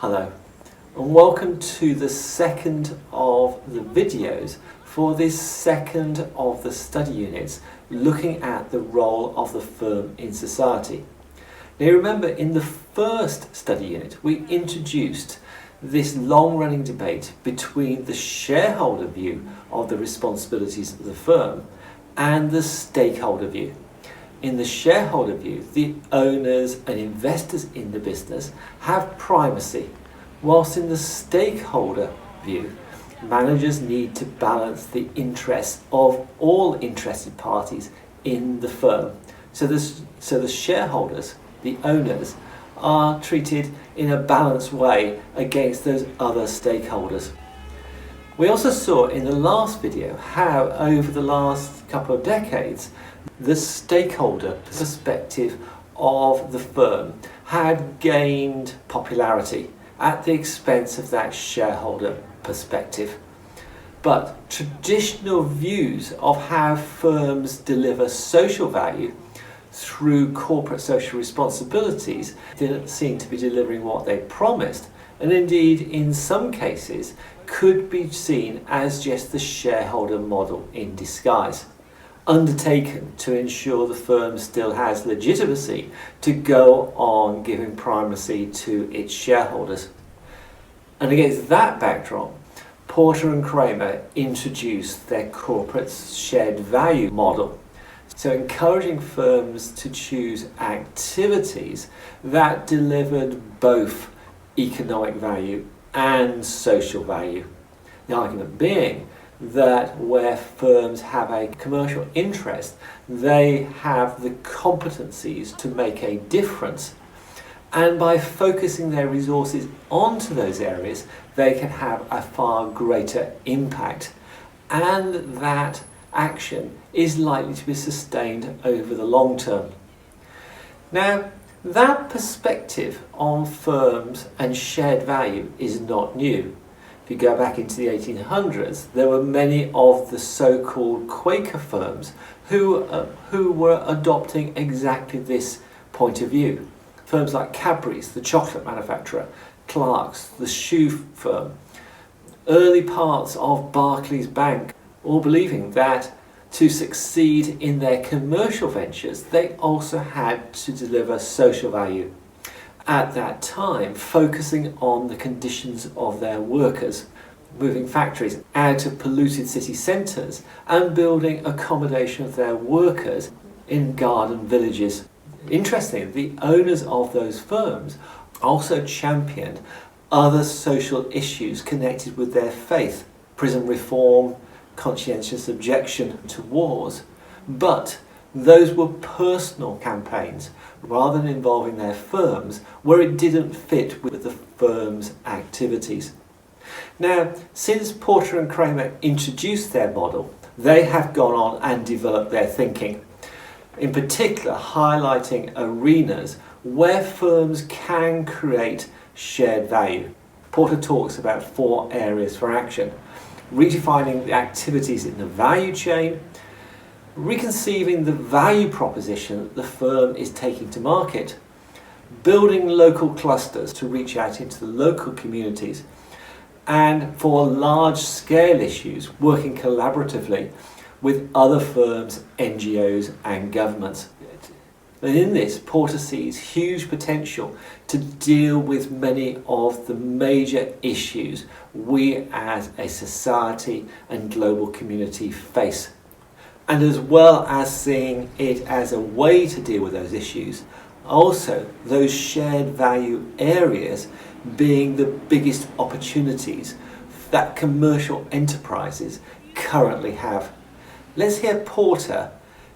Hello and welcome to the second of the videos for this second of the study units looking at the role of the firm in society. Now remember, in the first study unit we introduced this long-running debate between the shareholder view of the responsibilities of the firm and the stakeholder view. In the shareholder view, the owners and investors in the business have primacy, whilst in the stakeholder view, managers need to balance the interests of all interested parties in the firm. So the shareholders, the owners, are treated in a balanced way against those other stakeholders. We also saw in the last video how over the last couple of decades the stakeholder perspective of the firm had gained popularity at the expense of that shareholder perspective. But traditional views of how firms deliver social value through corporate social responsibilities didn't seem to be delivering what they promised, and indeed in some cases could be seen as just the shareholder model in disguise, undertaken to ensure the firm still has legitimacy to go on giving primacy to its shareholders. And against that backdrop, Porter and Kramer introduced their corporate shared value model, so encouraging firms to choose activities that delivered both economic value and social value. The argument being that where firms have a commercial interest, they have the competencies to make a difference, and by focusing their resources onto those areas, they can have a far greater impact, and that action is likely to be sustained over the long term. Now, that perspective on firms and shared value is not new. If you go back into the 1800s, there were many of the so-called Quaker firms who were adopting exactly this point of view. Firms like Cadbury's, the chocolate manufacturer, Clark's, the shoe firm, early parts of Barclays Bank, all believing that to succeed in their commercial ventures, they also had to deliver social value. At that time, focusing on the conditions of their workers, moving factories out of polluted city centres and building accommodation of their workers in garden villages. Interestingly, the owners of those firms also championed other social issues connected with their faith, prison reform, conscientious objection to wars, but those were personal campaigns rather than involving their firms where it didn't fit with the firm's activities. Now, since Porter and Kramer introduced their model, they have gone on and developed their thinking, in particular highlighting arenas where firms can create shared value. Porter talks about 4 areas for action: redefining the activities in the value chain, reconceiving the value proposition that the firm is taking to market, building local clusters to reach out into the local communities, and for large-scale issues, working collaboratively with other firms, NGOs and governments. And in this, Porter sees huge potential to deal with many of the major issues we as a society and global community face. And as well as seeing it as a way to deal with those issues, also those shared value areas being the biggest opportunities that commercial enterprises currently have. Let's hear Porter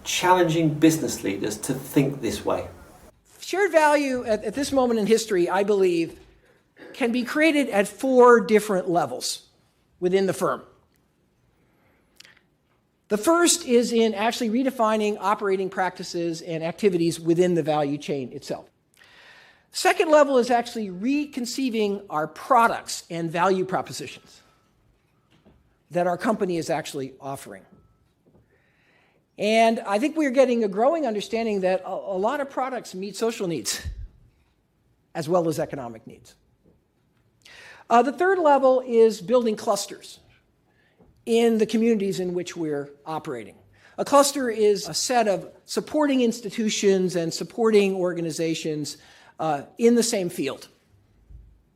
challenging business leaders to think this way. Shared value at this moment in history, I believe, can be created at 4 different levels within the firm. The first is in actually redefining operating practices and activities within the value chain itself. Second level is actually reconceiving our products and value propositions that our company is actually offering. And I think we're getting a growing understanding that a lot of products meet social needs as well as economic needs. The third level is building clusters in the communities in which we're operating. A cluster is a set of supporting institutions and supporting organizations in the same field.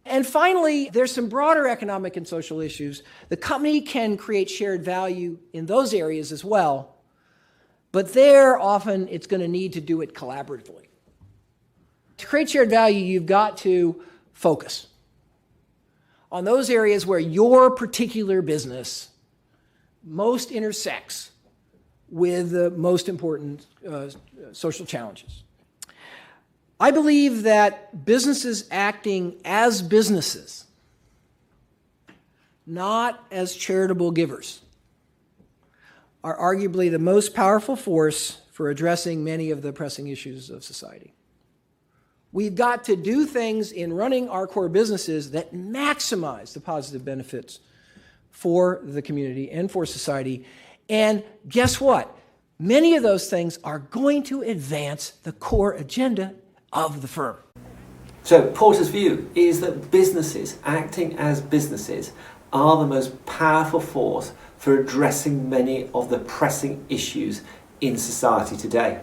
And finally, there's some broader economic and social issues. The company can create shared value in those areas as well, but there often it's going to need to do it collaboratively. To create shared value, you've got to focus on those areas where your particular business most intersects with the most important social challenges. I believe that businesses acting as businesses, not as charitable givers, are arguably the most powerful force for addressing many of the pressing issues of society. We've got to do things in running our core businesses that maximize the positive benefits for the community and for society. And guess what? Many of those things are going to advance the core agenda of the firm. So Porter's view is that businesses acting as businesses are the most powerful force for addressing many of the pressing issues in society today.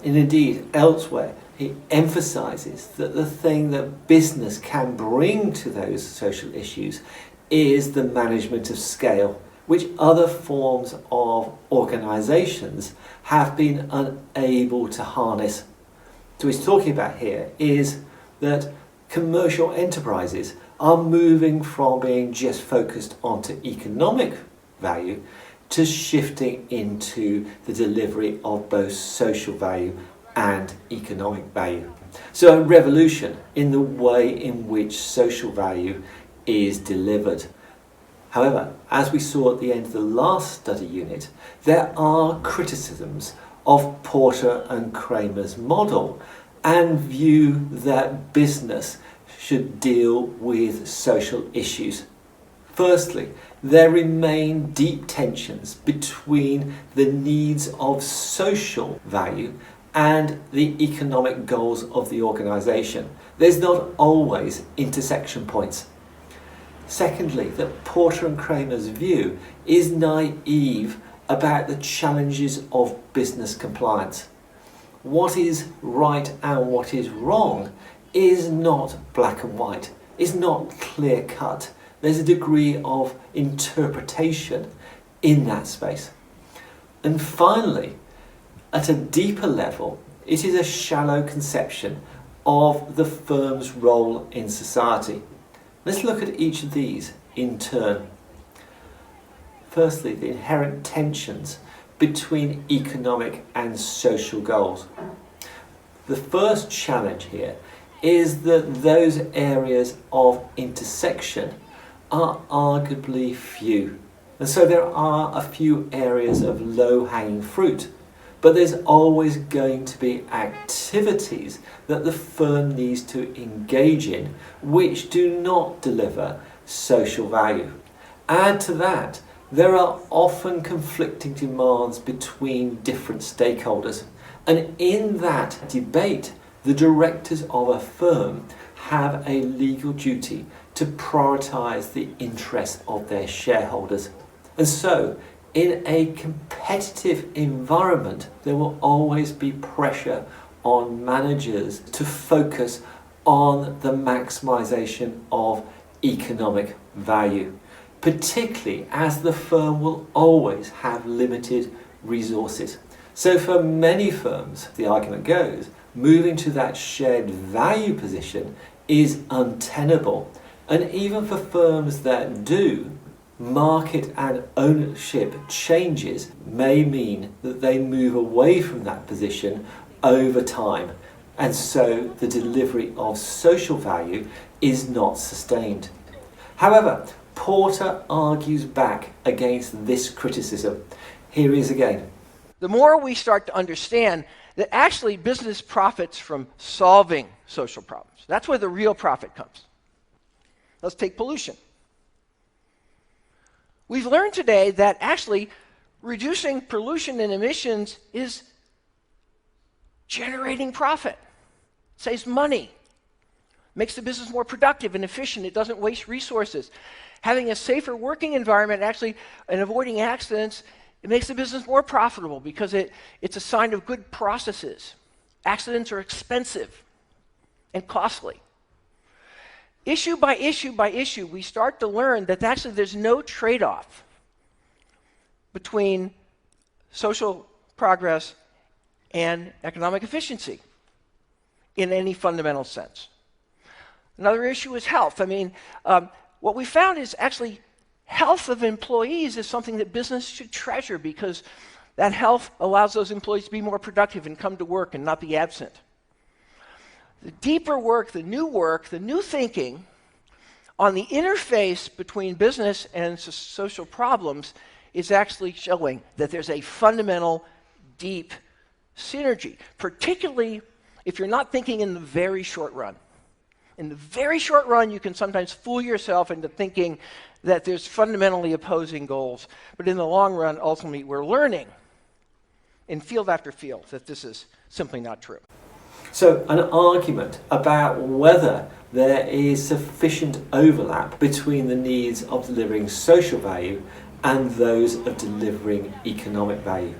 And indeed, elsewhere, he emphasizes that the thing that business can bring to those social issues is the management of scale, which other forms of organizations have been unable to harness. So what he's talking about here is that commercial enterprises are moving from being just focused onto economic value to shifting into the delivery of both social value and economic value. So a revolution in the way in which social value is delivered. However, as we saw at the end of the last study unit, there are criticisms of Porter and Kramer's model and view that business should deal with social issues. Firstly, there remain deep tensions between the needs of social value and the economic goals of the organisation. There's not always intersection points. Secondly, that Porter and Kramer's view is naive about the challenges of business compliance. What is right and what is wrong is not black and white, is not clear cut. There's a degree of interpretation in that space. And finally, at a deeper level, it is a shallow conception of the firm's role in society. Let's look at each of these in turn. Firstly, the inherent tensions between economic and social goals. The first challenge here is that those areas of intersection are arguably few. And so there are a few areas of low-hanging fruit, but there's always going to be activities that the firm needs to engage in which do not deliver social value. Add to that, there are often conflicting demands between different stakeholders, and in that debate, the directors of a firm have a legal duty to prioritise the interests of their shareholders. And so, in a competitive environment, there will always be pressure on managers to focus on the maximisation of economic value, particularly as the firm will always have limited resources. So for many firms, the argument goes, moving to that shared value position is untenable. And even for firms that do, market and ownership changes may mean that they move away from that position over time. And so the delivery of social value is not sustained. However, Porter argues back against this criticism. Here he is again. The more we start to understand that actually business profits from solving social problems. That's where the real profit comes. Let's take pollution. We've learned today that actually reducing pollution and emissions is generating profit, saves money. makes the business more productive and efficient. It doesn't waste resources. Having a safer working environment and avoiding accidents, it makes the business more profitable because it's a sign of good processes. Accidents are expensive and costly. Issue by issue by issue, we start to learn that actually there's no trade-off between social progress and economic efficiency in any fundamental sense. Another issue is health. What we found is actually health of employees is something that business should treasure because that health allows those employees to be more productive and come to work and not be absent. The deeper work, the new thinking on the interface between business and social problems is actually showing that there's a fundamental, deep synergy, particularly if you're not thinking in the very short run. In the very short run, you can sometimes fool yourself into thinking that there's fundamentally opposing goals. But in the long run, ultimately, we're learning in field after field that this is simply not true. So an argument about whether there is sufficient overlap between the needs of delivering social value and those of delivering economic value.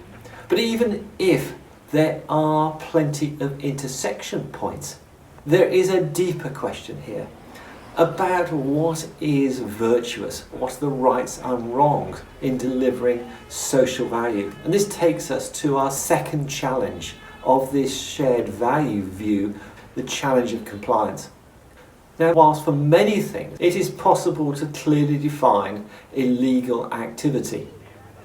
But even if there are plenty of intersection points, there is a deeper question here about what is virtuous, what are the rights and wrongs in delivering social value. And this takes us to our second challenge of this shared value view, the challenge of compliance. Now, whilst for many things it is possible to clearly define illegal activity,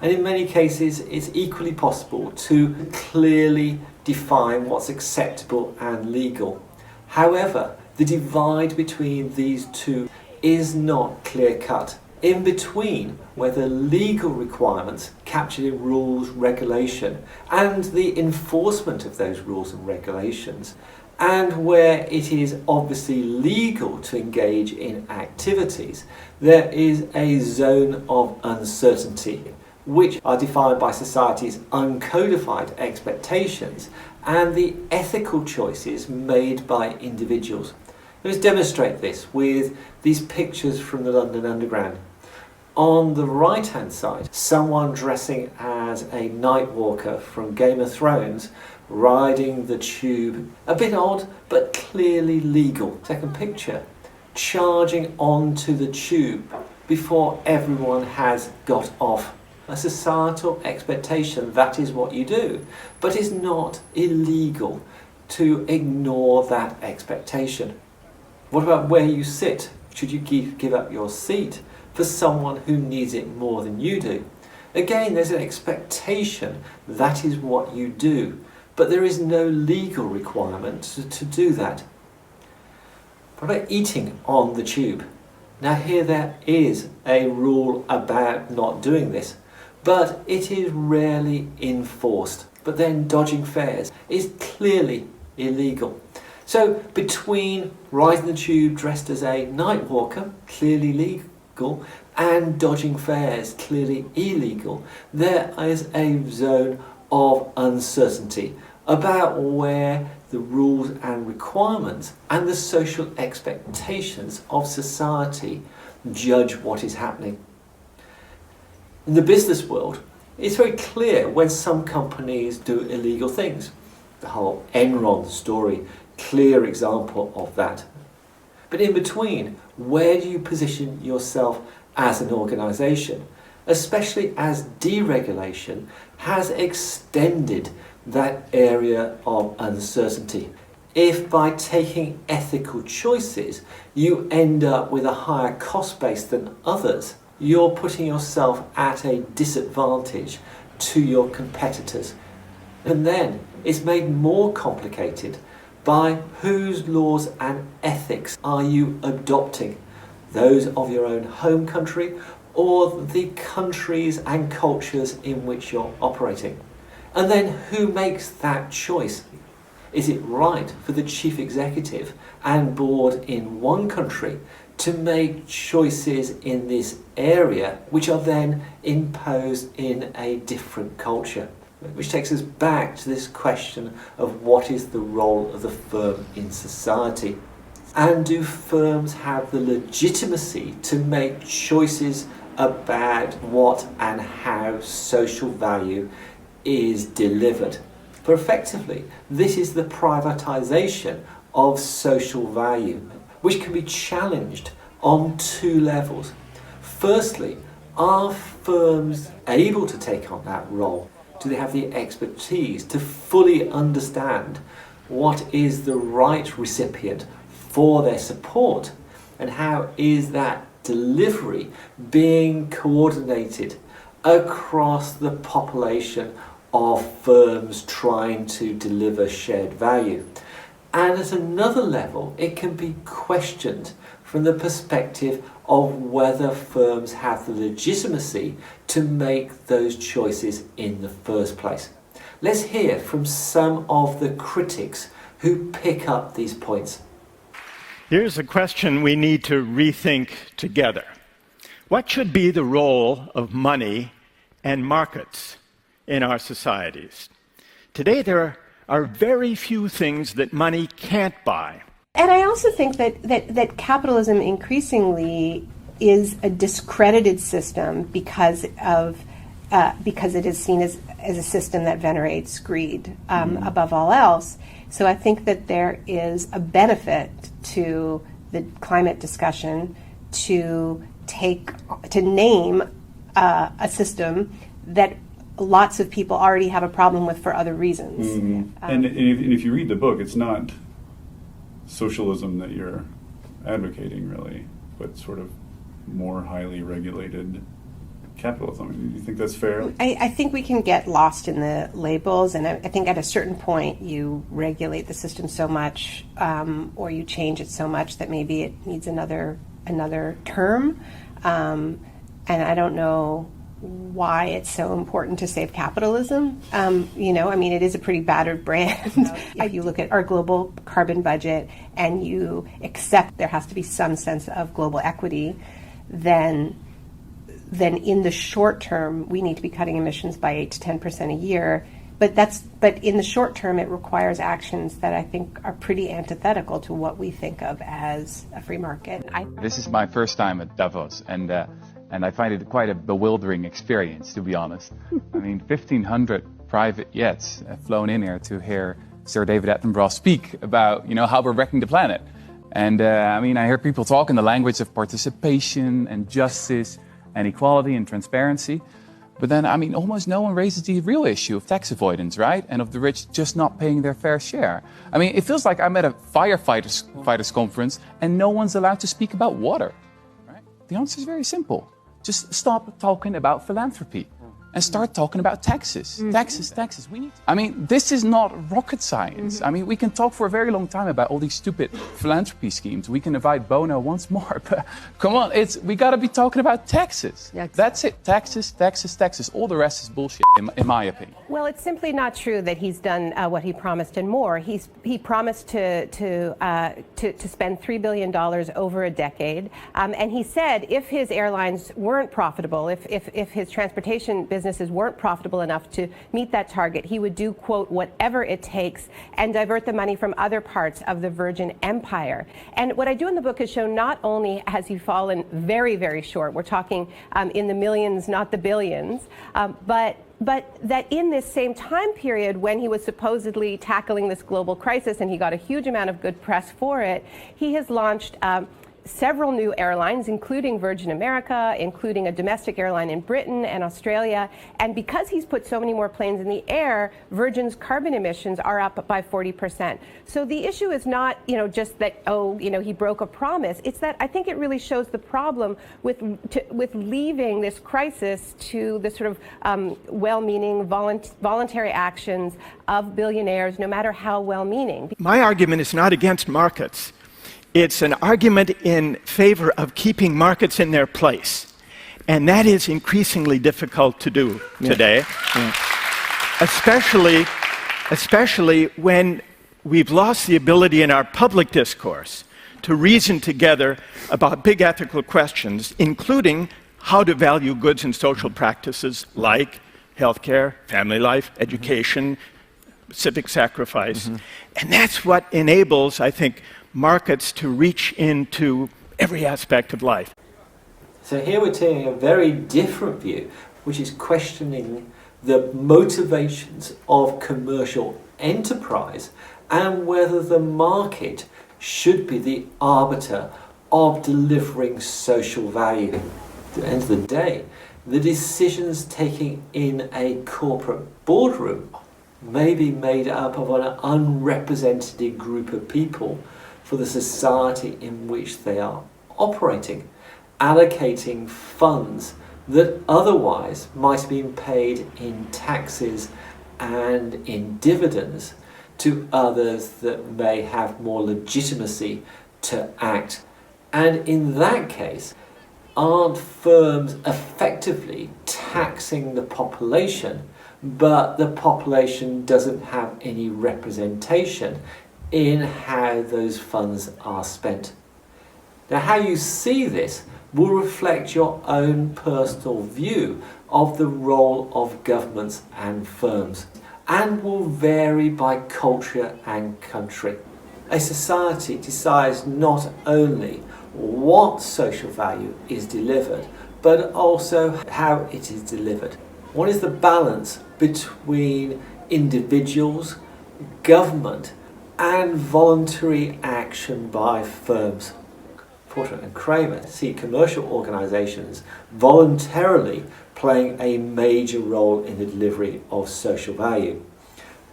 and in many cases it's equally possible to clearly define what's acceptable and legal. However, the divide between these two is not clear-cut. In between, whether legal requirements captured in rules, regulation, and the enforcement of those rules and regulations, and where it is obviously legal to engage in activities, there is a zone of uncertainty, which are defined by society's uncodified expectations and the ethical choices made by individuals. Let's demonstrate this with these pictures from the London Underground. On the right hand side, someone dressing as a night walker from Game of Thrones riding the tube. A bit odd, but clearly legal. Second picture, charging onto the tube before everyone has got off. A societal expectation, that is what you do. But it's not illegal to ignore that expectation. What about where you sit? Should you give up your seat for someone who needs it more than you do? Again, there's an expectation, that is what you do. But there is no legal requirement to do that. What about eating on the tube? Now here there is a rule about not doing this, but it is rarely enforced. But then dodging fares is clearly illegal. So between riding the tube dressed as a night walker, clearly legal, and dodging fares, clearly illegal, there is a zone of uncertainty about where the rules and requirements and the social expectations of society judge what is happening. In the business world, it's very clear when some companies do illegal things. The whole Enron story, clear example of that. But in between, where do you position yourself as an organisation, especially as deregulation has extended that area of uncertainty? If by taking ethical choices you end up with a higher cost base than others, you're putting yourself at a disadvantage to your competitors. And then it's made more complicated by whose laws and ethics are you adopting? Those of your own home country or the countries and cultures in which you're operating? And then who makes that choice? Is it right for the chief executive and board in one country to make choices in this area which are then imposed in a different culture? Which takes us back to this question of what is the role of the firm in society. And do firms have the legitimacy to make choices about what and how social value is delivered? But effectively, this is the privatisation of social value, which can be challenged on two levels. Firstly, are firms able to take on that role? Do they have the expertise to fully understand what is the right recipient for their support, and how is that delivery being coordinated across the population of firms trying to deliver shared value? And at another level, it can be questioned from the perspective of whether firms have the legitimacy to make those choices in the first place. Let's hear from some of the critics who pick up these points. Here's a question we need to rethink together. What should be the role of money and markets in our societies? Today, there are very few things that money can't buy. And I also think that capitalism increasingly is a discredited system because it is seen as a system that venerates greed above all else. So I think that there is a benefit to the climate discussion to name a system that lots of people already have a problem with for other reasons. Mm-hmm. And if you read the book, it's not socialism that you're advocating, really, but sort of more highly regulated capitalism. Do you think that's fair? I think we can get lost in the labels, and I think at a certain point you regulate the system so much, or you change it so much that maybe it needs another term. And I don't know why it's so important to save capitalism. It is a pretty battered brand. If you look at our global carbon budget and you accept there has to be some sense of global equity, then in the short term, we need to be cutting emissions by 8 to 10% a year. But in the short term, it requires actions that I think are pretty antithetical to what we think of as a free market. This is my first time at Davos, and I find it quite a bewildering experience, to be honest. 1,500 private jets have flown in here to hear Sir David Attenborough speak about, how we're wrecking the planet. And I hear people talk in the language of participation and justice and equality and transparency. But then, almost no one raises the real issue of tax avoidance, right? And of the rich just not paying their fair share. It feels like I'm at a firefighters conference and no one's allowed to speak about water, right? The answer is very simple. Just stop talking about philanthropy and start talking about taxes. Taxes. This is not rocket science. We can talk for a very long time about all these stupid philanthropy schemes. We can invite Bono once more, but come on, we got to be talking about taxes. Yeah, exactly. That's it. Taxes. All the rest is bullshit, in my opinion. Well, it's simply not true that he's done what he promised and more. He promised to spend $3 billion over a decade, and he said if his airlines weren't profitable, if his transportation businesses weren't profitable enough to meet that target, he would do, quote, whatever it takes and divert the money from other parts of the Virgin Empire. And what I do in the book is show not only has he fallen very, very short, we're talking in the millions, not the billions, but that in this same time period when he was supposedly tackling this global crisis and he got a huge amount of good press for it, he has launched several new airlines, including Virgin America, including a domestic airline in Britain and Australia. And because he's put so many more planes in the air, Virgin's carbon emissions are up by 40%. So the issue is not, just that, he broke a promise. It's that I think it really shows the problem with leaving this crisis to the sort of well-meaning voluntary actions of billionaires, no matter how well-meaning. My argument is not against markets. It's an argument in favor of keeping markets in their place. And that is increasingly difficult to do today, especially when we've lost the ability in our public discourse to reason together about big ethical questions, including how to value goods and social practices like healthcare, family life, education, civic sacrifice. And that's what enables, I think, markets to reach into every aspect of life. So here we're taking a very different view, which is questioning the motivations of commercial enterprise and whether the market should be the arbiter of delivering social value. At the end of the day, the decisions taken in a corporate boardroom may be made up of an unrepresented group of people for the society in which they are operating, allocating funds that otherwise might have been paid in taxes and in dividends to others that may have more legitimacy to act. And in that case, aren't firms effectively taxing the population, but the population doesn't have any representation in how those funds are spent? Now, how you see this will reflect your own personal view of the role of governments and firms, and will vary by culture and country. A society decides not only what social value is delivered, but also how it is delivered. What is the balance between individuals, government, and voluntary action by firms? Porter and Kramer see commercial organisations voluntarily playing a major role in the delivery of social value.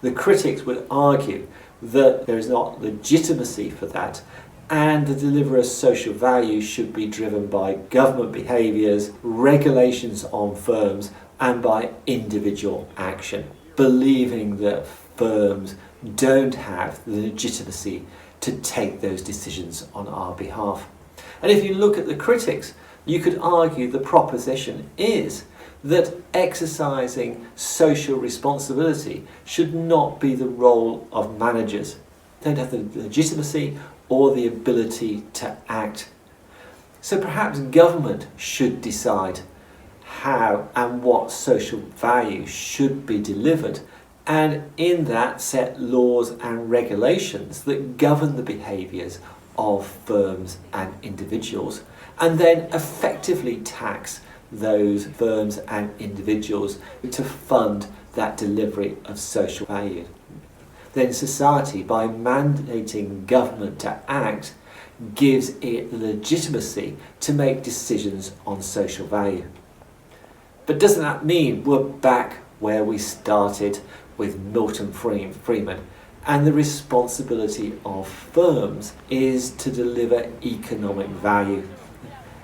The critics would argue that there is not legitimacy for that, and the delivery of social value should be driven by government behaviours, regulations on firms, and by individual action, believing that firms don't have the legitimacy to take those decisions on our behalf. And if you look at the critics, you could argue the proposition is that exercising social responsibility should not be the role of managers. They don't have the legitimacy or the ability to act. So perhaps government should decide how and what social value should be delivered, and in that set laws and regulations that govern the behaviours of firms and individuals, and then effectively tax those firms and individuals to fund that delivery of social value. Then society, by mandating government to act, gives it the legitimacy to make decisions on social value. But doesn't that mean we're back where we started with Milton Friedman, and the responsibility of firms is to deliver economic value,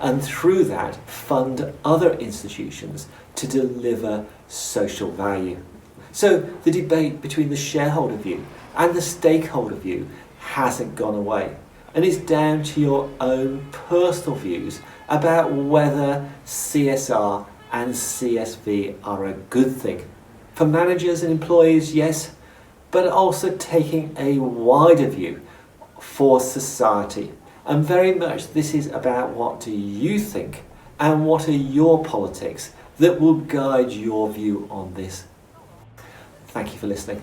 and through that fund other institutions to deliver social value? So the debate between the shareholder view and the stakeholder view hasn't gone away, and it's down to your own personal views about whether CSR and CSV are a good thing. For managers and employees, yes, but also taking a wider view for society. And very much this is about what do you think and what are your politics that will guide your view on this. Thank you for listening.